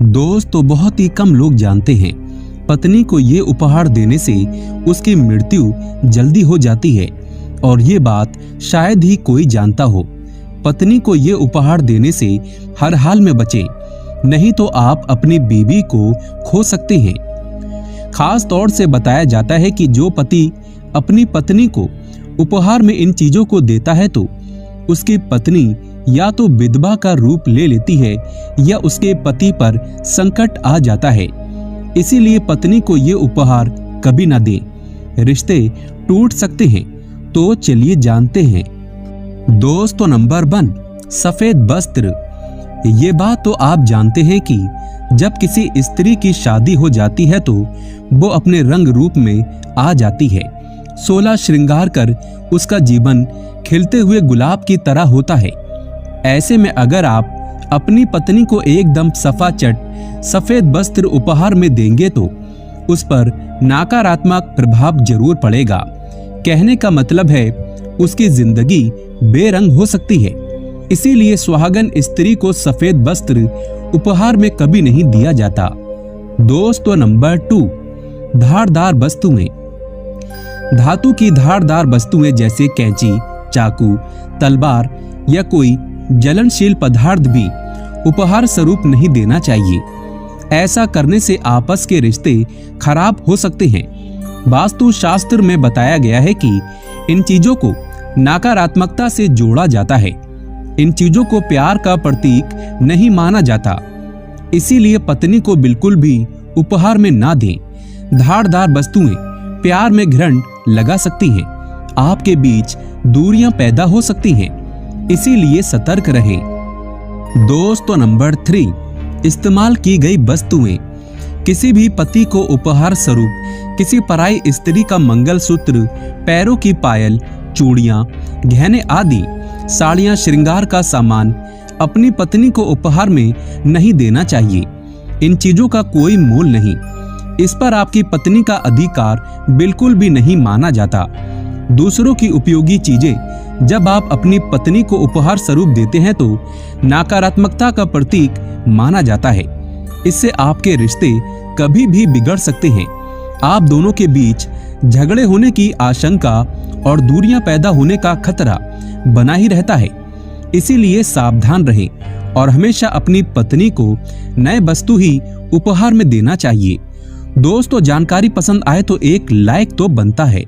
दोस्तों, बहुत ही कम लोग जानते हैं पत्नी को ये उपहार देने से उसकी मृत्यु जल्दी हो जाती है, और ये बात शायद ही कोई जानता हो। पत्नी को ये उपहार देने से हर हाल में बचें, नहीं तो आप अपनी बीवी को खो सकते हैं। खास तौर से बताया जाता है कि जो पति अपनी पत्नी को उपहार में इन चीजों को देता है तो उसकी पत्नी या तो विधवा का रूप ले लेती है या उसके पति पर संकट आ जाता है। इसीलिए पत्नी को ये उपहार कभी ना दें, रिश्ते टूट सकते हैं। तो चलिए जानते हैं। दोस्तों, नंबर 1, सफेद वस्त्र। ये बात तो आप जानते हैं कि जब किसी स्त्री की शादी हो जाती है तो वो अपने रंग रूप में आ जाती है। 16 श्रृंगार कर उसका जीवन खिलते हुए गुलाब की तरह होता है। ऐसे में अगर आप अपनी पत्नी को एकदम सफाचट सफेद वस्त्र उपहार में देंगे तो उस पर नकारात्मक प्रभाव जरूर पड़ेगा। कहने का मतलब है उसकी जिंदगी बेरंग हो सकती है। इसीलिए सुहागन स्त्री को सफेद वस्त्र उपहार में कभी नहीं दिया जाता। दोस्तों, नंबर 2, धारदार वस्तुएं। धातु की धारदार वस्तुएं जैसे कैंची, चाकू, तलवार या कोई ज्वलनशील पदार्थ भी उपहार स्वरूप नहीं देना चाहिए। ऐसा करने से आपस के रिश्ते खराब हो सकते हैं। वास्तु शास्त्र में बताया गया है कि इन चीजों को नकारात्मकता से जोड़ा जाता है। इन चीजों को प्यार का प्रतीक नहीं माना जाता। इसीलिए पत्नी को बिल्कुल भी उपहार में ना दें। धारदार वस्तुएं प्यार में घृण लगा सकती हैं, आपके बीच दूरियां पैदा हो सकती हैं। इसीलिए सतर्क रहें। दोस्तों, नंबर 3, इस्तेमाल की गई वस्तुएं। किसी भी पति को उपहार स्वरूप किसी पराई स्त्री का मंगलसूत्र, पैरों की पायल, चूड़ियां, गहने आदि साड़ियां, श्रृंगार का सामान अपनी पत्नी को उपहार में नहीं देना चाहिए। इन चीजों का कोई मोल नहीं। इस पर आपकी पत्नी का अधिकार बिल्कुल भी नहीं माना जाता। दूसरों की उपयोगी चीजें जब आप अपनी पत्नी को उपहार स्वरूप देते हैं तो नकारात्मकता का प्रतीक माना जाता है। इससे आपके रिश्ते कभी भी बिगड़ सकते हैं। आप दोनों के बीच झगड़े होने की आशंका और दूरियां पैदा होने का खतरा बना ही रहता है। इसीलिए सावधान रहें और हमेशा अपनी पत्नी को नए वस्तु ही उपहार में देना चाहिए। दोस्तों, जानकारी पसंद आए तो एक लाइक तो बनता है।